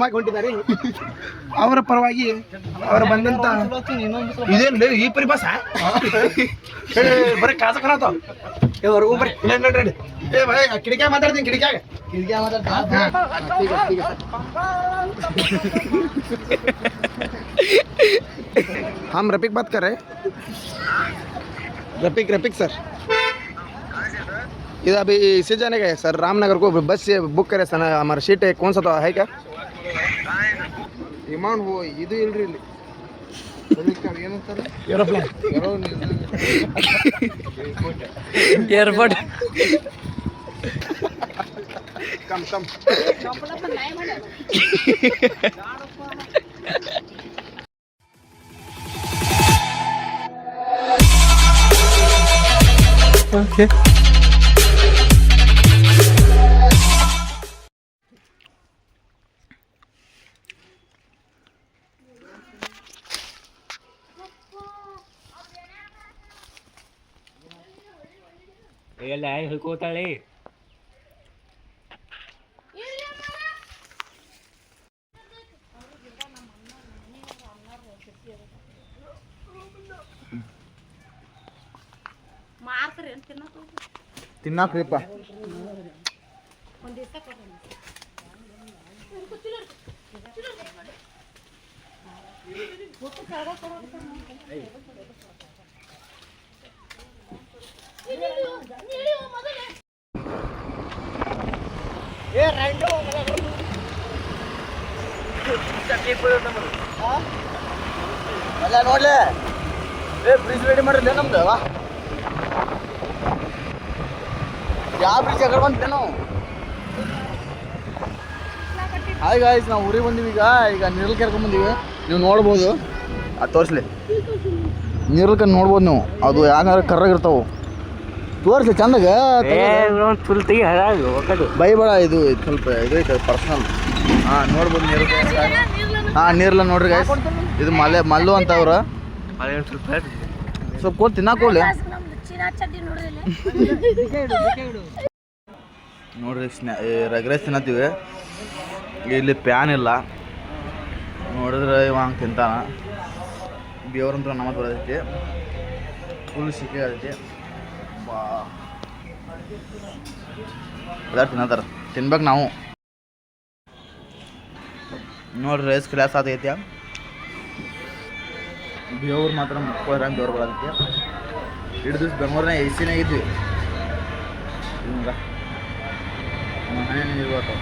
ಹೊಂಟಿದ್ದಾರೆ ಅವರ ಪರವಾಗಿ ಅವರು ಬಂದಂತ ಇದೇನು ಈ ಪರಿಭಾಷ ಬರೀ ಕಾಸ ಕರಾತ ಹೊರಗೂ ಬರ್ರಿ ನಡ್ರಿ ಏ ಭಾಯ್ ಕಿಡಿಕ್ಯಾಗ ಮಾತಾಡ್ತೀನಿ ಕಿಡಿಕ್ಯಾಗ हम रफीक बात कर रहे हैं रफीक सर इधर अभी इसे जाने का है सर रामनगर को बस से बुक करे सर हमारा सीट है कौन सा तो है क्या विमान वो ಇದು ಇಲ್ರಿ ಇಲ್ಲಿ ಏರೋಪ್ಲೇನ್ ಏರ್ಪೋರ್ಟ್ ಕಮ್ ಓಕೆ ಎಲ್ಲ ಹೇಳ್ಕೋತಾಳೆ ತಿನ್ನಾಕ್ರಿಪ್ಪ ನೋಡ್ಲೆ ಬ್ರಿಡ್ಜ್ ರೆಡಿ ಮಾಡಿರ್ಲಿ ನಮ್ದು ಯಾವ ಬ್ರಿಡ್ಜ್ ಎಕಡೆ ಬಂತೆ ನಾವು ಹಾಯ್ ಗಾಯ್ಸ್ ನಾವು ಊರಿಗೆ ಬಂದೀವಿ ಈಗ ನೀರಲ್ಲಿ ಕರ್ಕೊಂಡ್ ಬಂದೀವಿ ನೀವು ನೋಡ್ಬೋದು ಅದು ತೋರಿಸ್ಲಿ ನೀರಲ್ಲಿ ನೋಡ್ಬೋದು ನೀವು ಅದು ಯಾಕಂದ್ರೆ ಕರ್ರಾಗಿರ್ತಾವೆ ತೋರಿಸ್ಲಿ ಚಂದಾಗ ಬೈಬೇಡ ಇದು ಸ್ವಲ್ಪ ಇದು ಐತೆ ಪರ್ಸನಲ್ ನೋಡ್ಬೋದು ನೀರು ನೀರ್ಲ ನೋಡ್ರಿ ಗಾಯ್ಸ್ ಇದು ಮಲ್ಲು ಅಂತ ಅವ್ರ ಸ್ವಲ್ಪ ಕೊಟ್ಟು ತಿನ್ನಾಕೊಳ್ಳಿ ನೋಡ್ರಿ ರೈಸ್ ತಿನ್ನತ್ತೀವಿ ಇಲ್ಲಿ ಪ್ಯಾನ್ ಇಲ್ಲ ನೋಡಿದ್ರೆ ಇವ ಹಂಗೆ ತಿಂತಾನ ಬೇವ್ರಂತ್ರ ನಮ್ಮದು ಬರೋದೈತಿ ಫುಲ್ ಸಿಕ್ಕಿ ಆಗೈತಿ ಅದ ತಿನ್ನತ್ತಾರ ತಿನ್ಬೇಕು ನಾವು ನೋಡ್ರಿ ರೈಸ್ ಕ್ಲಾಸ್ ಆಗೈತಿ ಬೇವ್ರು ಮಾತ್ರ ಮುಕ್ಕೋದ್ರಂಗೆ ಬೇವ್ರು ಬರೋದೈತಿ ಎರಡು ದಿವಸ ಬೆಂಗಳೂರಿನ ಎಸಿನೇ ಇದ್ವಿ ಮನೆ ಇರ್ಬೇಕು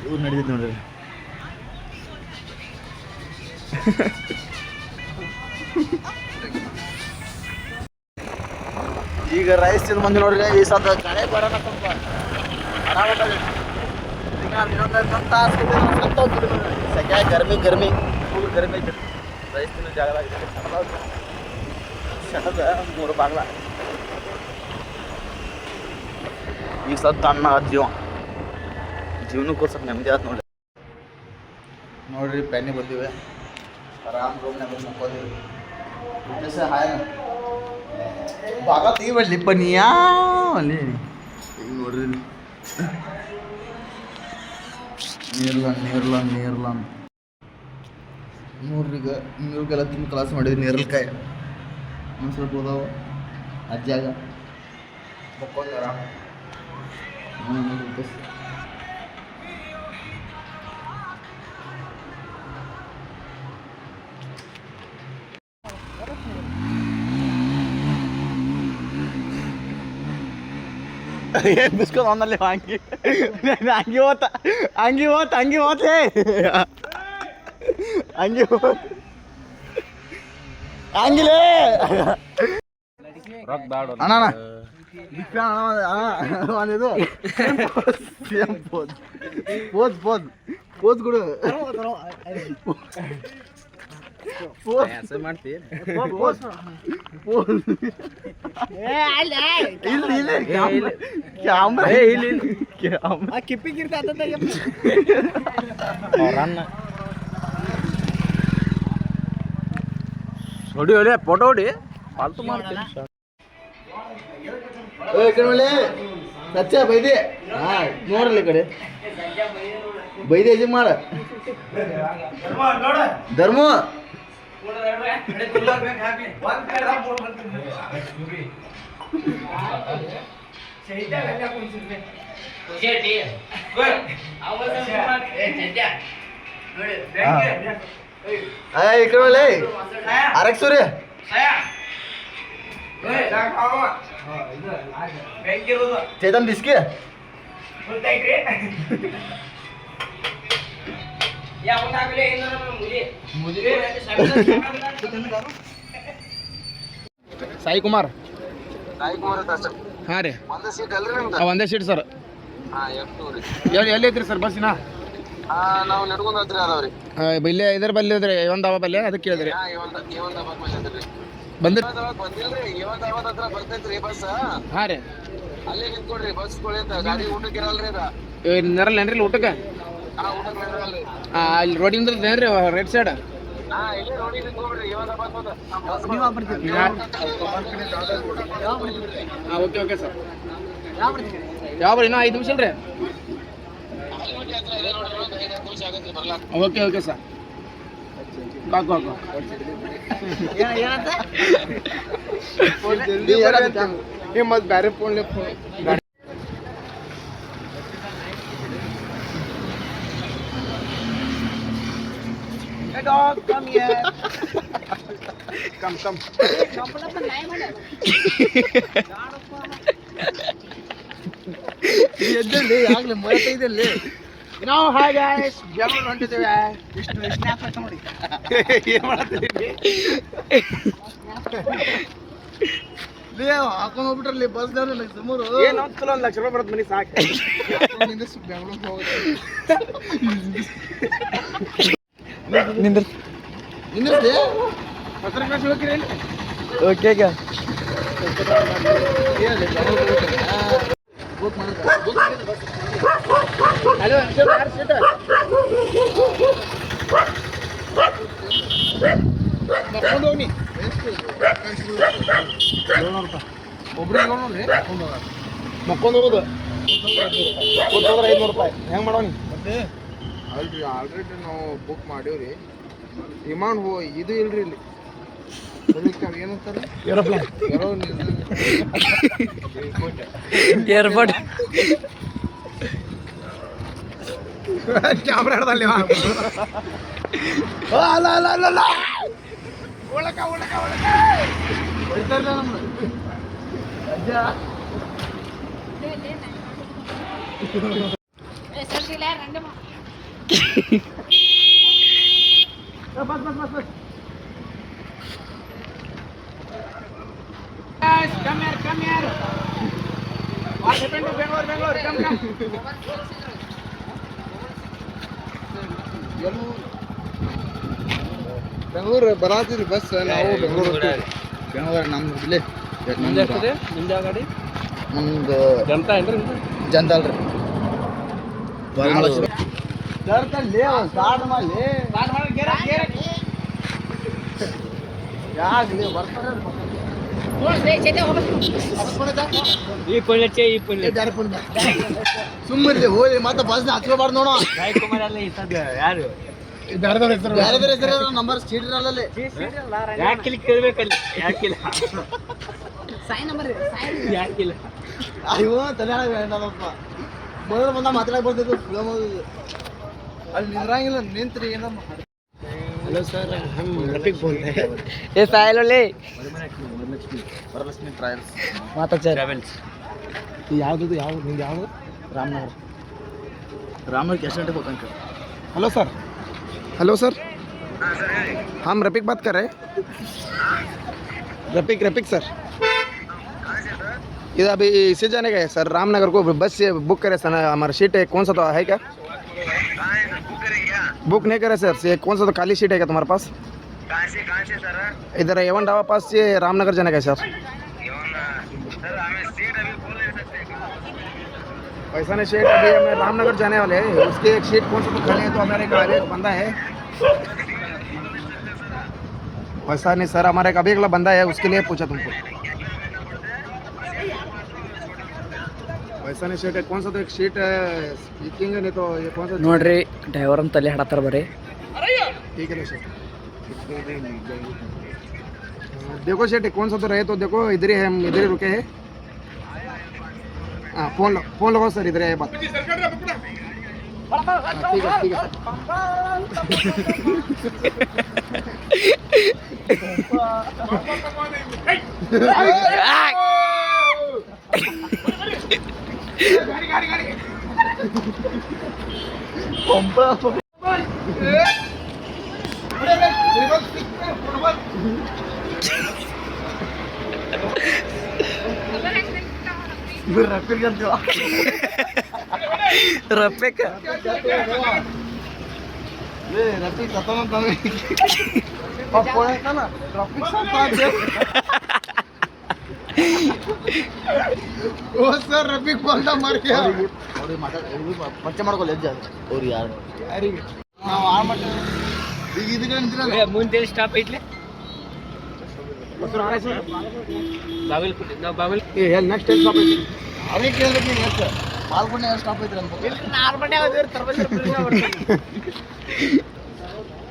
ಇವ್ರು ನಡೀತೈತಿ ನೋಡ್ರಿ ಈಗ ರೈಸ್ ತಿಂದು ಬಂದು ನೋಡ್ರಿ ಈ ಸದ ಕಡೆ ಬರೋಣ ಸ್ವಲ್ಪ ಸೆಕೆ ಗರ್ಮಿ ಫುಲ್ ಗರ್ಮಿ ಐತಿ ರೈಸ್ ತಿನ್ನೋ ಜಾಗದಾಗ ಶಟದ 3 ಬಾಗ್ಲ ಈಗ ಸದ್ ತಣ್ಣ ಜೀವನಕ್ಕೂ ಸ್ವಲ್ಪ ನೆಮ್ಮದಿ ಆಯ್ತು ನೋಡ್ರಿ ಪ್ಯಾನಿ ಬಂದಿವೆ ಆರಾಮ್ ರೂಮ್ನಾಗ ಮುಕ್ಕೋದಿವಿ ಹಾಯ್ ಬಾಗ ತೀವಲ್ಲಿ ಪನಿಯಾ ಅಲ್ಲಿ ಈಗ ನೋಡ್ರಿ ನೀರ್ಲ ನೋಡ್ರಿ ಈಗ ನೀರಿಗೆಲ್ಲ ತಿಂದು ಕ್ಲಾಸ್ ಮಾಡಿದ್ವಿ ನೀರಲ್ಕಾಯಿ ಒಂದು ಸ್ವಲ್ಪ ಹೋದಾವ ಅಜ್ಜಾಗ ಮಕ್ಕೊಂಡಾರ ಏನು ಬಿಸ್ಕೊಂಡು ಅವನಲ್ಲಿ ಹಂಗೆ ಹೋತ ಹಂಗಿಲೇ ಅಣ್ಣ ಒಂದಿದು ಪೋಸ್ ಕೊಡು ಮಾಡ್ತೀನಿ ಕಿಪ್ಪಿಗಿರ್ತ ಹೊಡಿ ಫೋಟೋ ಹೊಡಿ ಫಾಲ್ತು ಮಾಡ್ತೀನಿ ಈ ಕಡೆ ಒಳ್ಳೆ ಸಚ್ಚ ಬೈದೆ ಹಾಂ ನೋಡಲ್ಲ ಈ ಕಡೆ ಬೈದೆ ಹೆಜ್ಜೆ ಮಾಡ ಧರ್ಮ ಈ ಕಡೆ ಒಳ್ಳೆ ಅರಕ್ ಸೂರ್ಯ ಚೇತನ್ ದಿಸ್ಕಿ ಸಾಯಿ ಕುಮಾರ್ ಹಾಂ ರೀ ಒಂದೇ ಸೀಟ್ ಸರ್ ಎಲ್ಲಿ ಐತ್ರಿ ಸರ್ ಬಸ್ಸಿನ ನಾವು ನಡ್ಕೊಂಡು ಹತ್ರ ಅದಾವ್ರಿ ಇಲ್ಲೇ ಇದ್ರ ಬಲ್ಲಿ ಇದ್ರಿ ಒಂದು ಅವ ಬಲ್ಲೆ ಅದಕ್ಕೆ ಕೇಳಿದ್ರಿ ಬಂದ್ರಿ ಬಂದಿಲ್ರಿ ಇವತ್ತು ಹತ್ರ ಬರ್ತೈತ್ರಿ ಬಸ್ ಹಾಂ ರೀ ಅಲ್ಲೇ ನಿಂತ್ಕೊಡ್ರಿ ಬಸ್ ಗಾಡಿ ಊಟಕ್ಕೆ ಇರಲ್ರಿ ಅದ ನೆರಲ್ಲೇನ್ರಿ ಊಟಕ್ಕೆ ಊಟಕ್ಕೆ ಇರಲ್ರಿ ಅಲ್ಲಿ ರೋಡಿಂದ ಏನ್ರಿ ರೈಟ್ ಸೈಡ್ ಇಲ್ಲೇ ರೋಡಿಗೆ ನಿಂತ್ಕೊಡ್ರಿ ಇವತ್ತು ಬಸ್ ಓಕೆ ಓಕೆ ಸರ್ ಯಾವ ಇನ್ನೂ 5 ನಿಮಿಷ ಅಲ್ರಿ ಓಕೆ ಓಕೆ ಸರ್ ಕಾಕು ಮತ್ತೆ ಬೇರೆ phone dog, come here. Come. ಎದ್ದಲ್ಲಿ ಆಗ್ಲೇ 35 ನಾವು ಹಾಯ್ ಗಾಯ್ಸ್ ಬೆಂಗಳೂರು ಹೊಂಟಿದ್ದೇವೆ ಇಷ್ಟು ಸ್ನ್ಯಾಪ್ ಹಾಕಿ ನೋಡಿ ಏನು ಮಾಡ್ತೀವಿ ಹಾಕೊಂಡು ಹೋಗ್ಬಿಟ್ರಲ್ಲಿ ಬಸ್ದವ್ರು ಸುಮಾರು ಏನು ಚಲೋ 1 ಲಕ್ಷ ರೂಪಾಯಿ ಬರುತ್ತೆ ಮನೆ ಸಾಕು ಬೆಂಗಳೂರಿಗೆ ಹೋಗುತ್ತೆ ನಿಂದ್ರಿ ಪತ್ರ ಕ್ಲಾಸ್ ಹೋಗ್ತೀರಿ ಓಕೆ ಹಲೋ ಯಾರು ಸೀಟ ಮಕ್ಕೊಂಡು ಹೋಗಿ ಒಬ್ರಿಗೆ ನೋಡ್ರಿ ಮಕ್ಕೊಂಡು ಹೋಗೋದು ಕೂತ್ಕೊಂಡ್ರೆ 500 ರೂಪಾಯಿ ಹೆಂಗೆ ಮಾಡೋನಿ ಮತ್ತೆ ಅಲ್ರಿ ಆಲ್ರೆಡಿ ನಾವು ಬುಕ್ ಮಾಡೀವ್ರಿ ವಿಮಾನ ಇದು ಇಲ್ರಿ ಇಲ್ಲಿ ಏನಂತಾರೆ ಏರೋಪ್ಲೇನ್ ಏರ್ಪೋರ್ಟ್ ಕ್ಯಾಮ್ರಾ ಹಿಡ್ದಲ್ಲಿ ಅಲ್ಲ ಒಳಕ ಹೊಡಿತಾರಲ್ಲ ನಮ್ದು ಅಜ್ಜ ಬಸ್ come here what happened to Bangalore come Bengaluru ಬರಾತಿರಿ ಬಸ್ ನಾವು ಬೆಂಗಳೂರು ನಮ್ದು ಇಲ್ಲೇ ನಿಮ್ದು ಗಾಡಿ ನಮ್ದು ಜನತಾ ಏನ್ರಿ ಜನತಾ ಅಲ್ರಿ ಸ್ಟಾರ್ಟ್ ಮಾಡಿ ಯಾಕಲಿ ಬರ್ತಾರೆ ಸುಮ್ಮನೆ ಹೋಗಿ ಮತ್ತೆ ಬಸ್ ಹಚ್ಕೋಬಾರ್ದು ನೋಡೋ ಯಾರು ಬೇರೆ ಹೆಸರು ನಂಬರ್ ಸೀಟ್ ಇರಲ್ಲ ಯಾಕಿಲ್ಲ ಕೇಳ್ಬೇಕಲ್ಲಿ ಯಾಕಿಲ್ಲ ಯಾಕಿಲ್ಲ ಅಯ್ಯೋ ತಲೆ ಬೇಡಪ್ಪ ಮೊದಲು ಬಂದ ಮಾತಾಡಕ್ ಬರ್ತಿದ್ದು ಅಲ್ಲಿ ನಿಂದ್ರಂಗಿಲ್ಲ ನಿಂತ್ರಿ ಏನೋ हेलो सर हम रफीक बोल रहे हैं ये साइल ले वरलक्ष्मी ट्रायल्स माता ट्रैवल्स ಯಾವುದು ನಿಮ್ದು ಯಾವುದು रामनगर कैसे ಬೇಕು अंकल हेलो सर हम रफीक बात कर रहे हैं रफीक सर इधर अभी इसे जाने का है सर रामनगर को बस से बुक करे सर हमारा सीट है कौन सा तो है क्या बुक नहीं करे सर ये कौन सा तो खाली सीट है क्या तुम्हारे पास कहाँ से सर इधर एवन ढाबा पास से रामनगर जाने का है सर हमें सीट अभी बोल नहीं सकते पैसा नहीं सीट अभी हमें रामनगर जाने वाले हैं उसकी एक सीट कौन सा तो खाली है तो हमारे एक बंदा है पैसा नहीं सर हमारे एक अभी अगला बंदा है उसके लिए पूछा तुमको ऐसा नहीं सीट है कौन सा तो एक सीट है स्पीकिंग है नहीं तो ये कौन सा ನೋಡ್ರಿ ಡ್ರೈವರ್ ಅಂತ ತಲೆ ಹಾಡತ್ತಾರ ಬರೀ ठीक है सर देखो सेठ कौन सा तो रहे तो देखो इधर ही है हम इधर ही रुके हैं हाँ फोन लगाओ सर इधर है बात ठीक है ರಫೇಕ್ ओ सर रफीक बोलता मर गया ಪರಿಚಯ ಮಾಡ್ಕೊಳ್ಳಿ ಅಜ್ಜ ಅವ್ರು ಯಾರು ನಾವು ಆ ಮಟ್ಟ ಈಗ ಇದಕ್ಕೆ ಅಂತೀರಲ್ಲ ಮುಂದೆ ಸ್ಟಾಪ್ ಐತ್ಲೆ ಬಾಗಲಕೋಟೆ ನಾವು ಬಾಗಲ ये नेक्स्ट टाइम स्टॉप है ಅವೇ ಕೇಳ್ಬೇಕು ನೀವು ಎಷ್ಟು ಪಾಲ್ಗೊಂಡೆ ಎಷ್ಟು ಸ್ಟಾಪ್ ಐತ್ರಿ ಅಂತ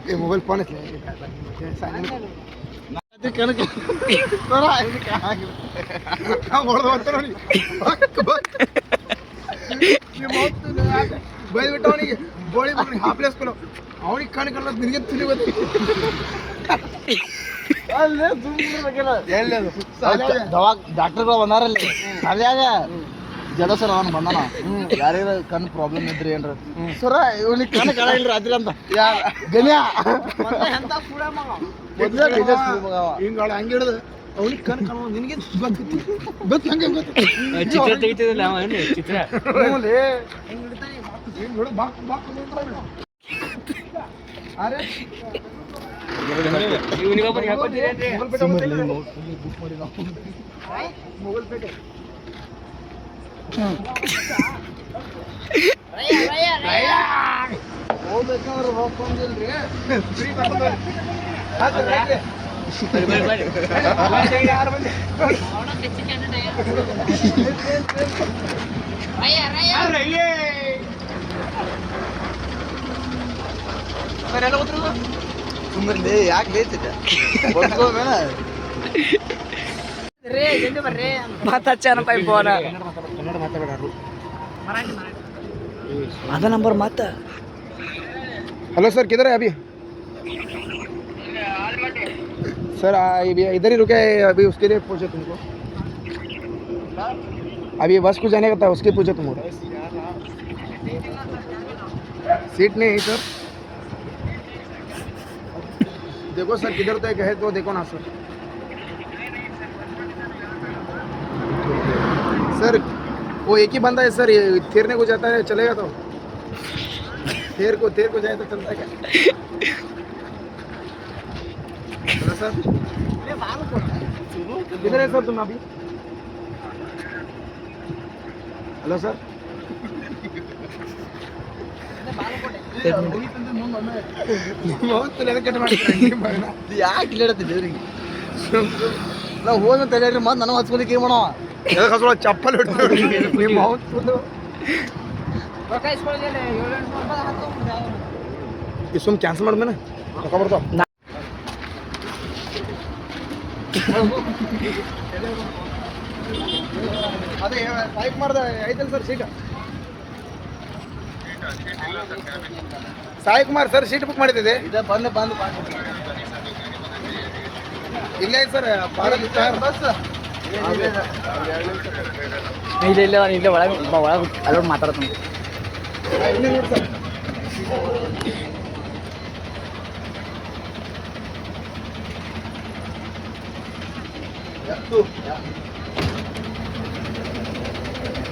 ये मोबाइल फोन है ಅದಕ್ಕೆ ಕಣಕ್ಕೆ ಸರ ಇದಕ್ಕೆ हम बोल दो तो नहीं ये बहुत भाई बेटा नहीं बॉडी पकड़ी हाफ लेस करो ಅವನಿಗೆ ಕಣ್ ಕಲ್ಲ ನಿನಗೆ ತಿಳಿಯೋದು ಅಲ್ಲೇ ದವಾ ಡಾಕ್ಟರ್ಗಳು ಬಂದಾರಲ್ಲಿ ಅದ್ಯಾಗ ಜಡ ಸರ್ ಅವನು ಬಂದಾನ ಯಾರ್ಯಾರ ಕಣ್ಣು ಪ್ರಾಬ್ಲಮ್ ಇದ್ರಿ ಏನ್ರ ಸರ ಇವನಿಗೆ ಕಣ್ಣು ಕಾಣ ಇಲ್ರಿ ರಾತ್ರಿ ಅಂತ ಗಣ್ಯ ಹಿಂಗಳ ಹಂಗೆ ಹಿಡಿದು ಅವನಿಗೆ ಕಣ್ ಕಾಣೋ ನಿನಗೆ ಗೊತ್ತು ಹಂಗೆ ಗೊತ್ತು ಚಿತ್ರ ತೆಗಿತಿದ್ದಿಲ್ಲ ಅವ ಏನು ಚಿತ್ರ ಹಿಂಗೆ ನೋಡು ಬಾಕ್ ಬಾಕ್ ಅರೆ ಇವನಿಗೊಬ್ಬನಿಗೆ ಹಾಕೋತೀರೇನ್ರಿ ಮೊಬೈಲ್ ಪೇಟೆ ಹೋಗ್ಬೇಕಂದ್ರೆ ಹೋಗ್ಕೊಂಡಿಲ್ರಿ ಫ್ರೀ ಬರ್ತದೆ ಸುಮ್ಮನೆ ಯಾಕೆ ಲೇತಿದ್ದ ಬಂದ್ಕೋಬೇಡ ಮಾತಾಡ್ಚಾನಪ್ಪ ಫೋನ ಕನ್ನಡ ಮಾತಾಡೋರು ಅದ ನಂಬರ್ ಮತ್ತ हेलो सर किधर है अभी सर इधर ही रुके हैं अभी उसके लिए पूछे तुमको अभी बस को जाने का था उसके पूछे तुमको सीट नहीं है सर देखो सर किधर तक है तो देखो ना सर सर वो एक ही बंदा है सर ये थेरने को जाता है चलेगा तो थेर को जाए तो चलता क्या हेलो सर किधर है सर तुम अभी हेलो सर ಯಾಕೆ ಇಲ್ಲಡತ್ತಿದ್ದೆ ಅವ್ರಿಗೆ ನಾವು ಹೋದ ತಲೆಯಾಡ್ರಿ ಮತ್ತೆ ನನಗೆ ಹಚ್ಕೊಲಿಕ್ಕೆ ಏನು ಮಾಡವ चप्पल ಸುಮ್ ಕ್ಯಾನ್ಸಲ್ ಮಾಡ್ಮೇನೆ ರೊಕ್ಕ ಬರ್ತಾವ ಅದೇ ಟೈಪ್ ಮಾಡ್ದೆ ಐತಲ್ಲ sir seat Sai Kumar sir seat book ಮಾಡಿದ್ದೆ ಇದೆ ಬಂದು ಇಲ್ಲೇ ಸರ್ ಭಾರತ್ ಸ್ಟಾರ್ ಬಸ್ ಇಲ್ಲ ಇಲ್ಲೇ ಒಳಗೆ ಅಲ್ಲೋಡ್ ಮಾತಾಡ್ತಾನೆ ಇಲ್ಲೇ ನೋಡಿ ಸರ್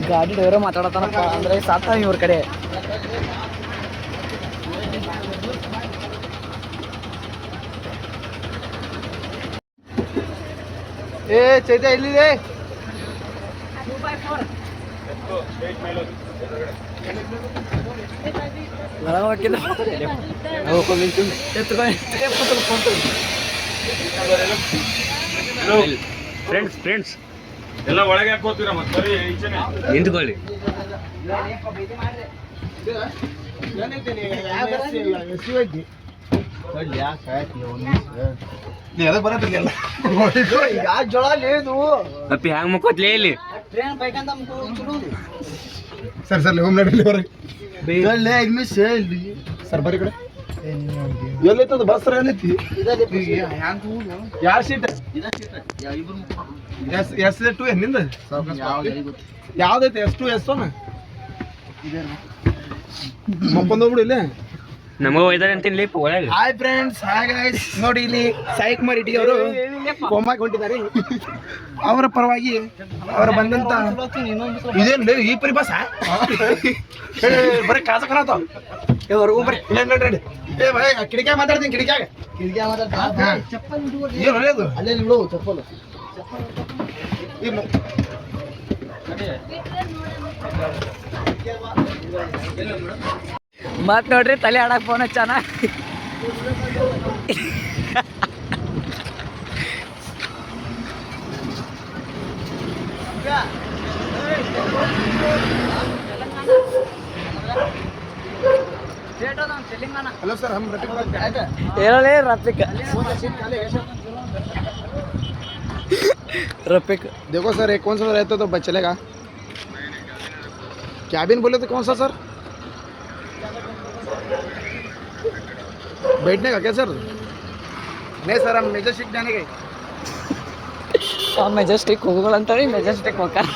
ಗಾಡಿ ಡ್ರೈವರ್ ಮಾತಾಡತಾನಪ್ಪ ಅಂದ್ರೆ ಸಾತ ಇವ್ರ ಕಡೆ ಏ ಚೈತ್ಯ ಎಲ್ಲಿದೆ ಒಳಗೆ ಹಾಕಿದ ಫ್ರೆಂಡ್ಸ್ ಎಲ್ಲ ಒಳಗೆ ಹಾಕೋತೀರ ಮತ್ತೆ ಬರೀ ಈಚೆನೆ ನಿಂತ್ಕೊಳ್ಳಿ ಜೋಳ ಲೇದು ಅಪ್ಪಿ ಹ್ಯಾಂಗ ಮುಕ್ಕೋತ್ಲೇ ಇಲ್ಲಿ ಟ್ರೈನ್ ಬೈಕಂತ ಸರ್ ಹೋಮ್ ನಡೀಲಿ ಹೊರಗೆ ಸರ್ ಬರೀ ಕಡೆ ಎಲ್ಲೈತದ ಬಸ್ ಎಲ್ಲೈತಿ ಯಾವ ಸೀಟ್ ಎಸ್ ಟು ನಿಂದ ಯಾವ್ದೈತಿ S2 S1 ಮಕ್ಕೊಂದೋಗ್ಬಿಡು ಇಲ್ಲಿ ನಮಗ ಒಯ್ದಾರೆ ಅಂತೀನಿ ಒಳಗೆ ಹಾಯ್ ಫ್ರೆಂಡ್ಸ್ ಹಾಯ್ ಗೈಸ್ ನೋಡಿ ಇಲ್ಲಿ ಸಾಯಿ ಕುಮಾರ್ ಇಟಿ ಅವರು ಕೋಮಾಗಿ ಹೊಂಟಿದ್ದಾರೆ ಅವರ ಪರವಾಗಿ ಅವರು ಬಂದಂತ ಇದೇನು ಈ ಪರಿ ಬಸ್ ಬರೀ ಕಾಸ ಕರಾತಾವ ಹೊರಗೂ ಬರ್ರಿ ನಡಿ ಏ ಭಾಯ್ ಕಿಡಿಕ್ಯಾಗ ಮಾತಾಡ್ತೀನಿ ಕಿಡಿಕ್ಯಾಗ ಏನು ಅದು ಅಲ್ಲೇ ನಿಡು ಚಪ್ಪಲು ಮತ್ ನೋಡ್ರಿ ತಲೆ ಆಡಕ್ ಫೋನ್ ಹಚ್ಚಾನ हेलो सर हम रफीक बात कर रहे हैं ಹೇಳಲೇ ರಫಿಕ್ रफिक देखो सर एक कौन सा रहता तो बच चलेगा कैबिन बोले तो कौन सा सर बैठने का क्या सर नहीं सर हम मेजरशिप जाने गए ಮೆಜೆಸ್ಟಿಕ್ ಹೋಗೋಗಳಂತೇಳಿ ಮೆಜೆಸ್ಟಿಕ್ ಹೋಗ್ತಾರ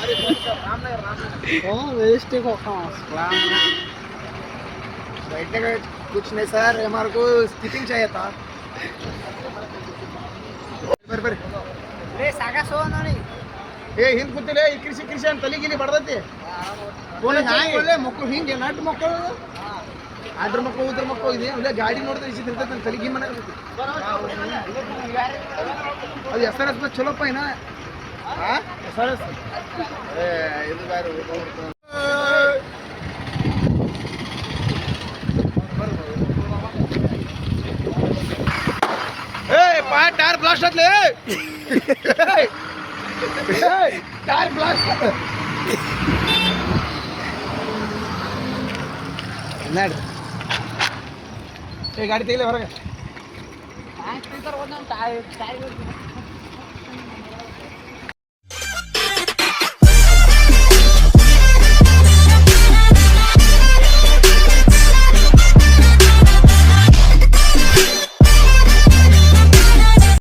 बैठने का कुछ नहीं सर हमारे को स्कीपिंग चाहिए था ಏ ಹಿಂದ್ ಕೂತಿಲ್ಲ ಈ ಕೃಷಿ ಕೃಷಿ ಅಂತ ತಲೆ ಗಿಲಿ ಬಡ್ದೈತಿ ಮಕ್ಕಳು ಹಿಂಗೆ ನಾಟ್ ಮಕ್ಕಳು ಅದ್ರ ಮಕ್ಕಳು ಇದ್ರ ಮಕ್ಕಳು ಇದೆ ಇಲ್ಲ ಗಾಡಿ ನೋಡಿದ್ರೆ ಇಷ್ಟ ಇರ್ತೈತೆ ತಲೆ ಗಿಮ್ ಅದು SRS ಬಸ್ ಚಲೋಪ್ಪ ಏನ SRS ಇದು ಬೇರೆ टायर ब्लास्ट ले टायर ब्लास्ट नड ए गाड़ी तेले ಹೊರಗೆ